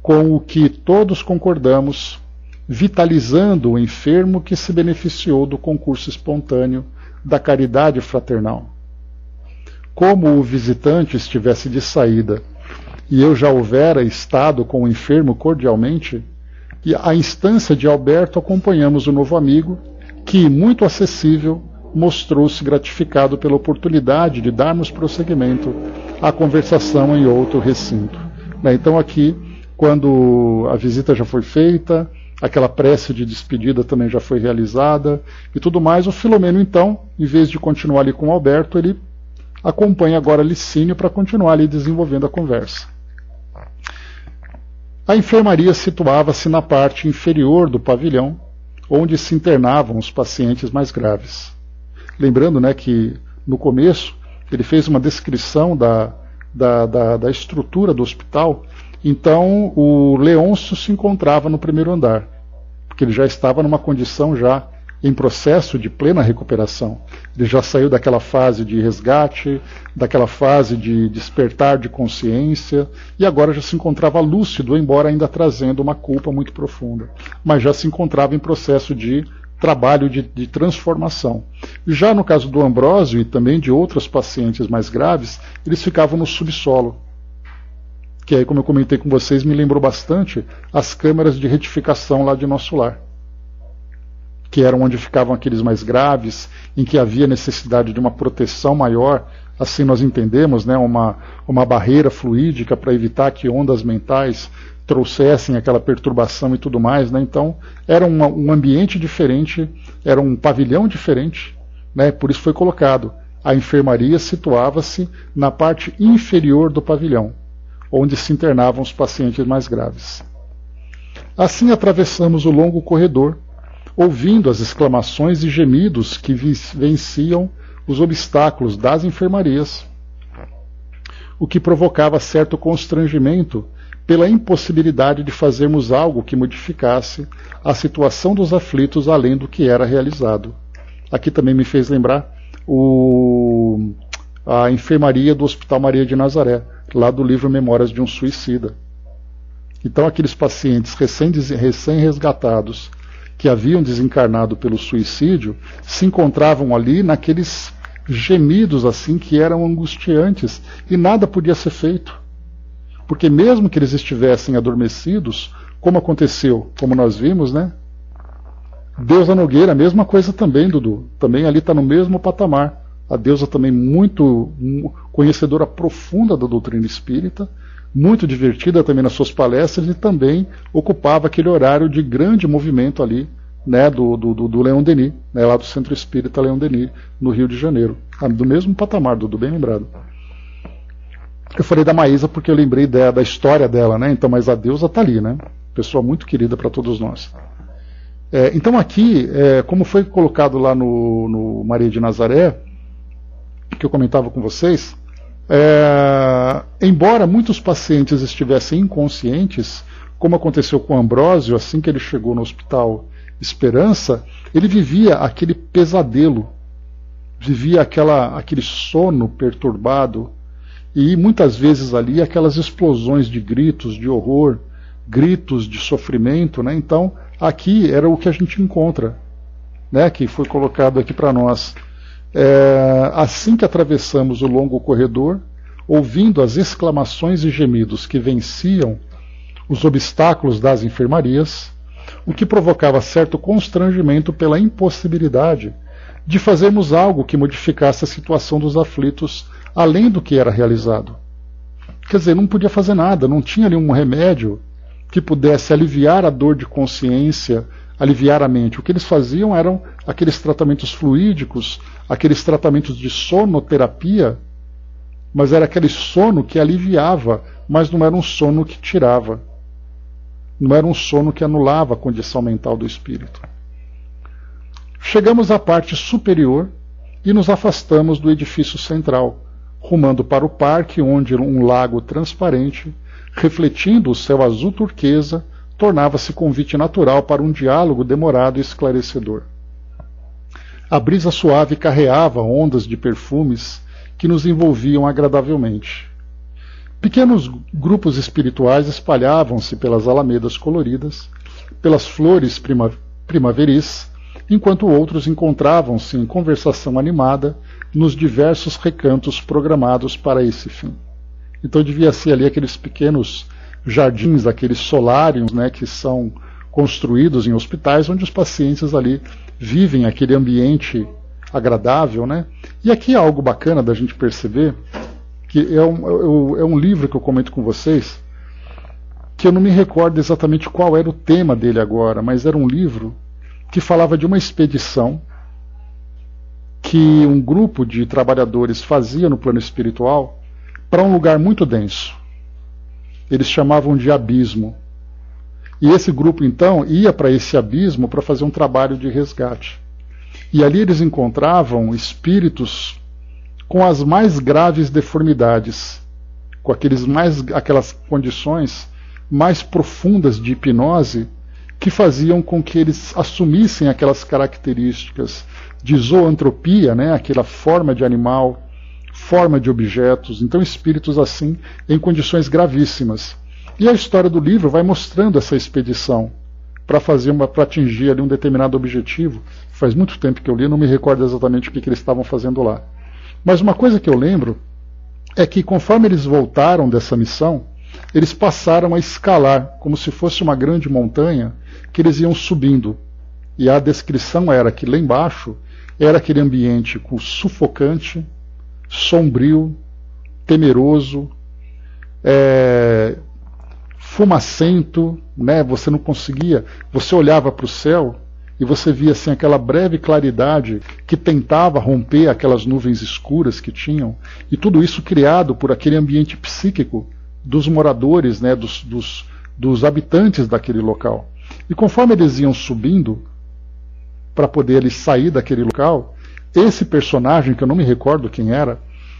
com o que todos concordamos, vitalizando o enfermo que se beneficiou do concurso espontâneo da caridade fraternal. Como o visitante estivesse de saída e eu já houvera estado com o enfermo cordialmente, e à instância de Alberto acompanhamos o novo amigo, que, muito acessível, mostrou-se gratificado pela oportunidade de darmos prosseguimento à conversação em outro recinto. Então aqui, quando a visita já foi feita, aquela prece de despedida também já foi realizada e tudo mais, o Filomeno então, em vez de continuar ali com o Alberto, ele acompanha agora Licínio para continuar ali desenvolvendo a conversa. A enfermaria situava-se na parte inferior do pavilhão, onde se internavam os pacientes mais graves. Lembrando, né, que no começo ele fez uma descrição da estrutura do hospital, então o Leôncio se encontrava no primeiro andar, porque ele já estava numa condição já em processo de plena recuperação. Ele já saiu daquela fase de resgate, daquela fase de despertar de consciência, e agora já se encontrava lúcido, embora ainda trazendo uma culpa muito profunda, mas já se encontrava em processo de trabalho de transformação. Já no caso do Ambrósio e também de outros pacientes mais graves, eles ficavam no subsolo, que aí, como eu comentei com vocês, me lembrou bastante as câmaras de retificação lá de Nosso Lar, que eram onde ficavam aqueles mais graves, em que havia necessidade de uma proteção maior, assim nós entendemos, né, uma barreira fluídica para evitar que ondas mentais trouxessem aquela perturbação e tudo mais, né? Então era um ambiente diferente, era um pavilhão diferente, né? Por isso foi colocado. A enfermaria situava-se na parte inferior do pavilhão, onde se internavam os pacientes mais graves. Assim atravessamos o longo corredor, ouvindo as exclamações e gemidos que venciam os obstáculos das enfermarias, o que provocava certo constrangimento pela impossibilidade de fazermos algo que modificasse a situação dos aflitos além do que era realizado. Aqui também me fez lembrar a enfermaria do Hospital Maria de Nazaré, lá do livro Memórias de um Suicida. Então aqueles pacientes recém-resgatados que haviam desencarnado pelo suicídio se encontravam ali naqueles gemidos assim que eram angustiantes e nada podia ser feito. Porque mesmo que eles estivessem adormecidos, como aconteceu, como nós vimos, né? Deusa Nogueira, a mesma coisa também, Dudu. Também ali está no mesmo patamar. A deusa também muito conhecedora profunda da doutrina espírita, muito divertida também nas suas palestras e também ocupava aquele horário de grande movimento ali, né, do Leon Denis, né, lá do Centro Espírita Leon Denis, no Rio de Janeiro. Do mesmo patamar, Dudu, bem lembrado. Eu falei da Maísa porque eu lembrei da história dela, né? Então, mas a deusa está ali, né? Pessoa muito querida para todos nós. Então aqui, como foi colocado lá no Maria de Nazaré, que eu comentava com vocês, embora muitos pacientes estivessem inconscientes, como aconteceu com Ambrósio, assim que ele chegou no Hospital Esperança, ele vivia aquele pesadelo, vivia aquele sono perturbado, e muitas vezes ali aquelas explosões de gritos, de horror, gritos de sofrimento, né? Então, aqui era o que a gente encontra, né? Que foi colocado aqui para nós. Assim que atravessamos o longo corredor, ouvindo as exclamações e gemidos que venciam os obstáculos das enfermarias, o que provocava certo constrangimento pela impossibilidade de fazermos algo que modificasse a situação dos aflitos além do que era realizado. Quer dizer, não podia fazer nada, não tinha ali um remédio que pudesse aliviar a dor de consciência, aliviar a mente. O que eles faziam eram aqueles tratamentos fluídicos, aqueles tratamentos de sonoterapia, mas era aquele sono que aliviava, mas não era um sono que tirava. Não era um sono que anulava a condição mental do espírito. Chegamos à parte superior e nos afastamos do edifício central, rumando para o parque, onde um lago transparente, refletindo o céu azul turquesa, tornava-se convite natural para um diálogo demorado e esclarecedor. A brisa suave carreava ondas de perfumes que nos envolviam agradavelmente. Pequenos grupos espirituais espalhavam-se pelas alamedas coloridas, pelas flores primaveris, enquanto outros encontravam-se em conversação animada nos diversos recantos programados para esse fim. Então devia ser ali aqueles pequenos jardins, aqueles solários, né, que são construídos em hospitais, onde os pacientes ali vivem aquele ambiente agradável, né? E aqui é algo bacana da gente perceber, que é um livro que eu comento com vocês, que eu não me recordo exatamente qual era o tema dele agora, mas era um livro que falava de uma expedição que um grupo de trabalhadores fazia no plano espiritual para um lugar muito denso. Eles chamavam de abismo. E esse grupo, então, ia para esse abismo para fazer um trabalho de resgate. E ali eles encontravam espíritos com as mais graves deformidades, com aquelas condições mais profundas de hipnose que faziam com que eles assumissem aquelas características de zoantropia, né, aquela forma de animal, forma de objetos, então espíritos assim em condições gravíssimas. E a história do livro vai mostrando essa expedição para atingir ali um determinado objetivo. Faz muito tempo que eu li, não me recordo exatamente o que eles estavam fazendo lá. Mas uma coisa que eu lembro é que conforme eles voltaram dessa missão, eles passaram a escalar, como se fosse uma grande montanha, que eles iam subindo. E a descrição era que lá embaixo era aquele ambiente sufocante, sombrio, temeroso, fumacento, né? Você não conseguia, você olhava para o céu e você via assim aquela breve claridade que tentava romper aquelas nuvens escuras que tinham, e tudo isso criado por aquele ambiente psíquico dos moradores, né, dos habitantes daquele local. E conforme eles iam subindo para poder eles sair daquele local, esse personagem, que eu não me recordo quem era,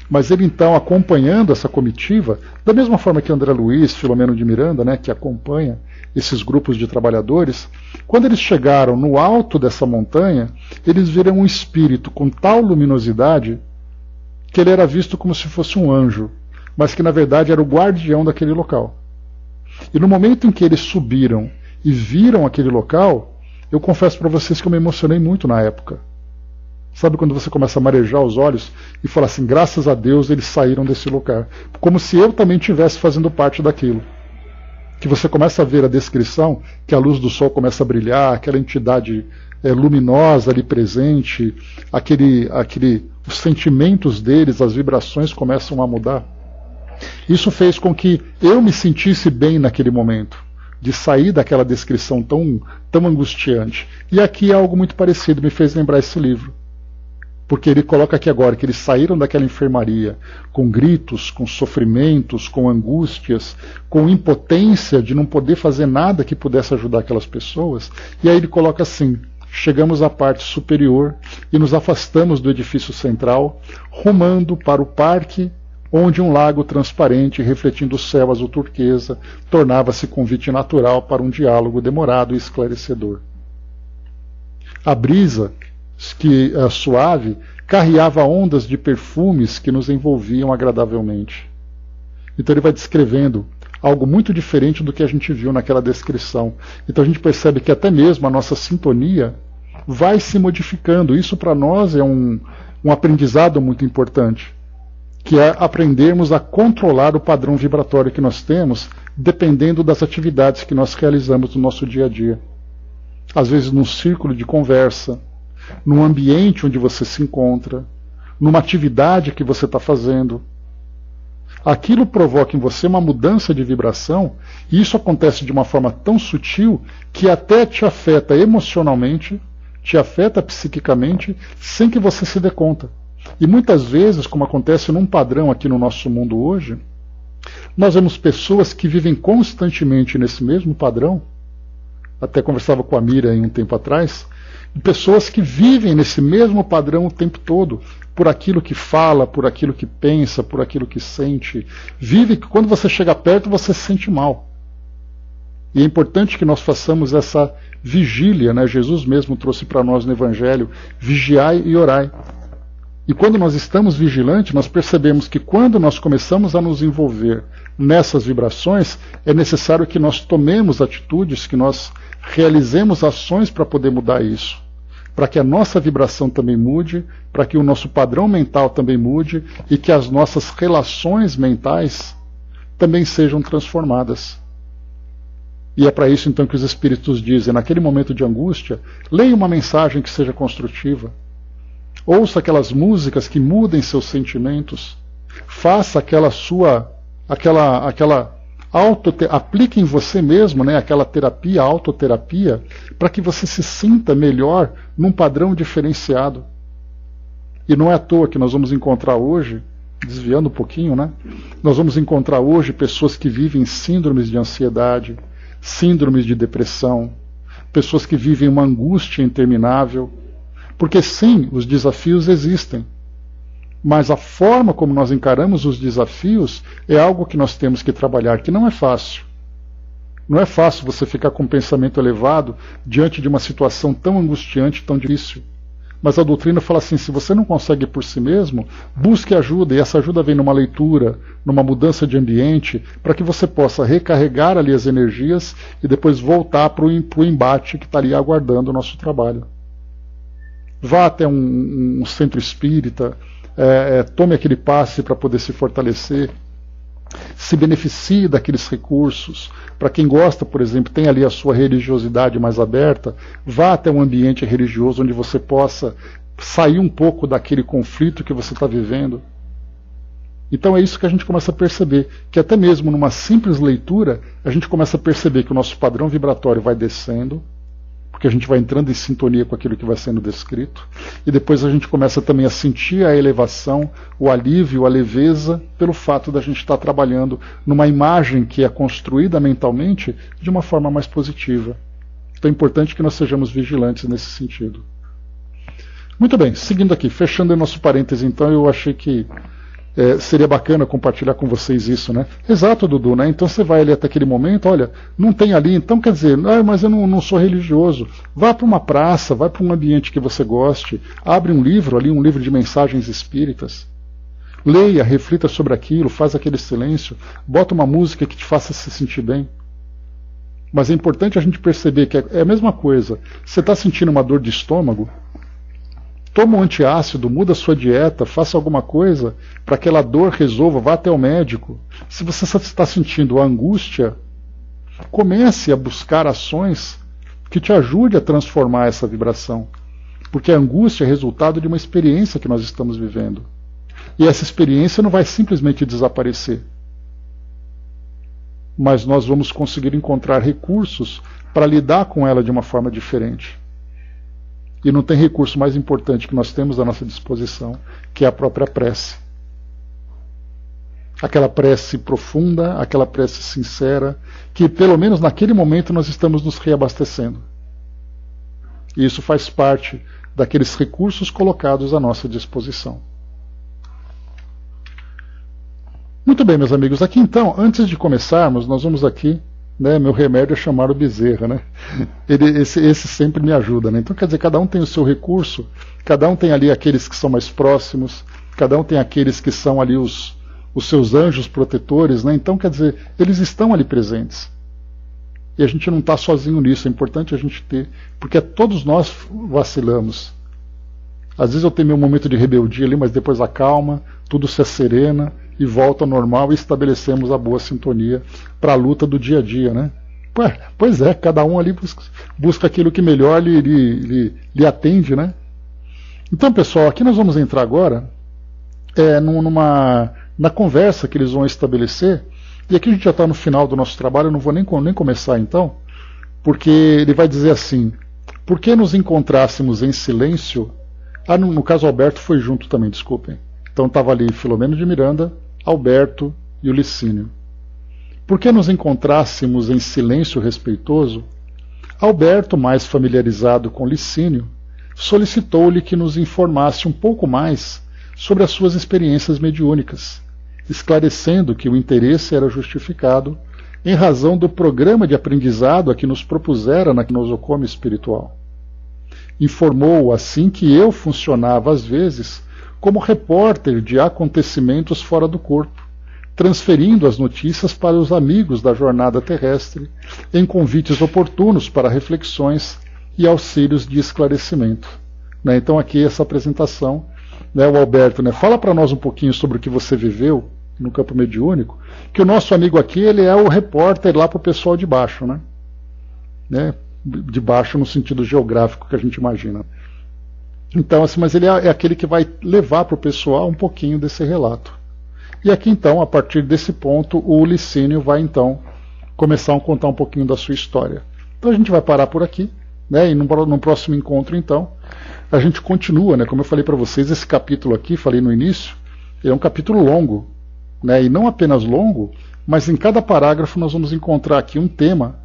mas ele então acompanhando essa comitiva, da mesma forma que André Luiz, Filomeno de Miranda, né, que acompanha esses grupos de trabalhadores, quando eles chegaram no alto dessa montanha, eles viram um espírito com tal luminosidade que ele era visto como se fosse um anjo, mas que na verdade era o guardião daquele local. E no momento em que eles subiram e viram aquele local, eu confesso para vocês que eu me emocionei muito na época. Sabe quando você começa a marejar os olhos e fala assim, graças a Deus eles saíram desse lugar. Como se eu também estivesse fazendo parte daquilo. Que você começa a ver a descrição, que a luz do sol começa a brilhar, aquela entidade luminosa ali presente, os sentimentos deles, as vibrações começam a mudar. Isso fez com que eu me sentisse bem naquele momento, de sair daquela descrição tão angustiante. E aqui é algo muito parecido, me fez lembrar esse livro. Porque ele coloca aqui agora que eles saíram daquela enfermaria com gritos, com sofrimentos, com angústias, com impotência de não poder fazer nada que pudesse ajudar aquelas pessoas. E aí ele coloca assim, chegamos à parte superior e nos afastamos do edifício central, rumando para o parque, onde um lago transparente, refletindo o céu azul turquesa, tornava-se convite natural para um diálogo demorado e esclarecedor. A brisa suave carreava ondas de perfumes que nos envolviam agradavelmente. Então ele vai descrevendo algo muito diferente do que a gente viu naquela descrição. Então a gente percebe que até mesmo a nossa sintonia vai se modificando. Isso para nós é um aprendizado muito importante, que é aprendermos a controlar o padrão vibratório que nós temos, dependendo das atividades que nós realizamos no nosso dia a dia. Às vezes num círculo de conversa, num ambiente onde você se encontra, numa atividade que você está fazendo. Aquilo provoca em você uma mudança de vibração, e isso acontece de uma forma tão sutil que até te afeta emocionalmente, te afeta psiquicamente, sem que você se dê conta. E muitas vezes, como acontece num padrão aqui no nosso mundo hoje, nós vemos pessoas que vivem constantemente nesse mesmo padrão. Até conversava com a Miriam um tempo atrás, pessoas que vivem nesse mesmo padrão o tempo todo, por aquilo que fala, por aquilo que pensa, por aquilo que sente. Vive que quando você chega perto você se sente mal. E é importante que nós façamos essa vigília, né? Jesus mesmo trouxe para nós no Evangelho: vigiai e orai. E quando nós estamos vigilantes, nós percebemos que quando nós começamos a nos envolver nessas vibrações, é necessário que nós tomemos atitudes, que nós realizemos ações para poder mudar isso, para que a nossa vibração também mude, para que o nosso padrão mental também mude e que as nossas relações mentais também sejam transformadas. E é para isso então que os Espíritos dizem: naquele momento de angústia, leia uma mensagem que seja construtiva, ouça aquelas músicas que mudem seus sentimentos, faça aquela sua, aplique em você mesmo, né, aquela terapia, autoterapia, para que você se sinta melhor num padrão diferenciado. E não é à toa que nós vamos encontrar hoje, desviando um pouquinho, né, nós vamos encontrar hoje pessoas que vivem síndromes de ansiedade, síndromes de depressão, pessoas que vivem uma angústia interminável, porque sim, os desafios existem, mas a forma como nós encaramos os desafios é algo que nós temos que trabalhar, que não é fácil. Não é fácil você ficar com um pensamento elevado diante de uma situação tão angustiante, tão difícil. Mas a doutrina fala assim: se você não consegue por si mesmo, busque ajuda, e essa ajuda vem numa leitura, numa mudança de ambiente, para que você possa recarregar ali as energias e depois voltar para o embate que está ali aguardando o nosso trabalho. Vá até um centro espírita, tome aquele passe para poder se fortalecer, se beneficie daqueles recursos. Para quem gosta, por exemplo, tem ali a sua religiosidade mais aberta, vá até um ambiente religioso onde você possa sair um pouco daquele conflito que você está vivendo. Então é isso que a gente começa a perceber, que até mesmo numa simples leitura, a gente começa a perceber que o nosso padrão vibratório vai descendo, porque a gente vai entrando em sintonia com aquilo que vai sendo descrito, e depois a gente começa também a sentir a elevação, o alívio, a leveza, pelo fato da gente estar trabalhando numa imagem que é construída mentalmente de uma forma mais positiva. Então é importante que nós sejamos vigilantes nesse sentido. Muito bem, seguindo aqui, fechando o nosso parêntese, então, eu achei que seria bacana compartilhar com vocês isso, né? Exato, Dudu, né? Então você vai ali até aquele momento, olha, não tem ali, então quer dizer, mas eu não sou religioso. Vá para uma praça, vá para um ambiente que você goste, abre um livro ali, um livro de mensagens espíritas. Leia, reflita sobre aquilo, faz aquele silêncio, bota uma música que te faça se sentir bem. Mas é importante a gente perceber que é a mesma coisa. Você está sentindo uma dor de estômago? Toma um antiácido, muda a sua dieta, faça alguma coisa para que aquela dor resolva, vá até o médico. Se você está sentindo a angústia, comece a buscar ações que te ajude a transformar essa vibração. Porque a angústia é resultado de uma experiência que nós estamos vivendo. E essa experiência não vai simplesmente desaparecer. Mas nós vamos conseguir encontrar recursos para lidar com ela de uma forma diferente. E não tem recurso mais importante que nós temos à nossa disposição, que é a própria prece. Aquela prece profunda, aquela prece sincera, que pelo menos naquele momento nós estamos nos reabastecendo. E isso faz parte daqueles recursos colocados à nossa disposição. Muito bem, meus amigos, aqui então, antes de começarmos, nós vamos aqui, né, meu remédio é chamar o Bezerra, né? Esse sempre me ajuda, né? Então, quer dizer, cada um tem o seu recurso, cada um tem ali aqueles que são mais próximos, cada um tem aqueles que são ali os os seus anjos protetores, né? Então, quer dizer, eles estão ali presentes. E a gente não está sozinho nisso, é importante a gente ter, porque todos nós vacilamos. Às vezes eu tenho meu momento de rebeldia ali, mas depois acalma, tudo se serena e volta ao normal e estabelecemos a boa sintonia para a luta do dia a dia, né? Pois é, cada um ali busca aquilo que melhor lhe atende, né? Então, pessoal, aqui nós vamos entrar agora na conversa que eles vão estabelecer, e aqui a gente já está no final do nosso trabalho, eu não vou nem começar então, porque ele vai dizer assim: por que nos encontrássemos em silêncio? No caso, Alberto foi junto também, desculpem. Então estava ali Filomeno de Miranda, Alberto e o Licínio. Por que nos encontrássemos em silêncio respeitoso? Alberto, mais familiarizado com Licínio, solicitou-lhe que nos informasse um pouco mais sobre as suas experiências mediúnicas, esclarecendo que o interesse era justificado em razão do programa de aprendizado a que nos propusera na nosocomio espiritual. Informou assim que eu funcionava às vezes como repórter de acontecimentos fora do corpo, transferindo as notícias para os amigos da jornada terrestre, em convites oportunos para reflexões e auxílios de esclarecimento. Né? Então aqui essa apresentação, né, o Alberto, né, fala para nós um pouquinho sobre o que você viveu no campo mediúnico, que o nosso amigo aqui ele é o repórter lá para o pessoal de baixo, né? De baixo no sentido geográfico que a gente imagina. Então, assim, mas ele é aquele que vai levar para o pessoal um pouquinho desse relato. E aqui então, a partir desse ponto, o Licínio vai então começar a contar um pouquinho da sua história. Então a gente vai parar por aqui, né? E no próximo encontro então, a gente continua, né? Como eu falei para vocês, esse capítulo aqui, falei no início, ele é um capítulo longo, né? E não apenas longo, mas em cada parágrafo nós vamos encontrar aqui um tema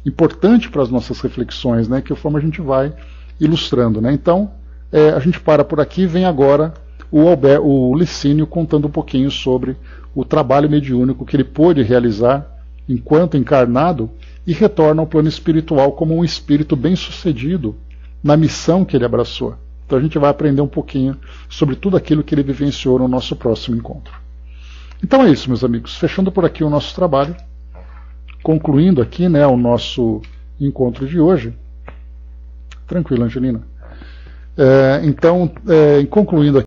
importante para as nossas reflexões, né? Que conforme a gente vai ilustrando, né? Então, a gente para por aqui, vem agora o Licínio contando um pouquinho sobre o trabalho mediúnico que ele pôde realizar enquanto encarnado e retorna ao plano espiritual como um espírito bem-sucedido na missão que ele abraçou. Então a gente vai aprender um pouquinho sobre tudo aquilo que ele vivenciou no nosso próximo encontro. Então é isso, meus amigos. Fechando por aqui o nosso trabalho, concluindo aqui, né, o nosso encontro de hoje. Tranquilo, Angelina. Então, concluindo aqui,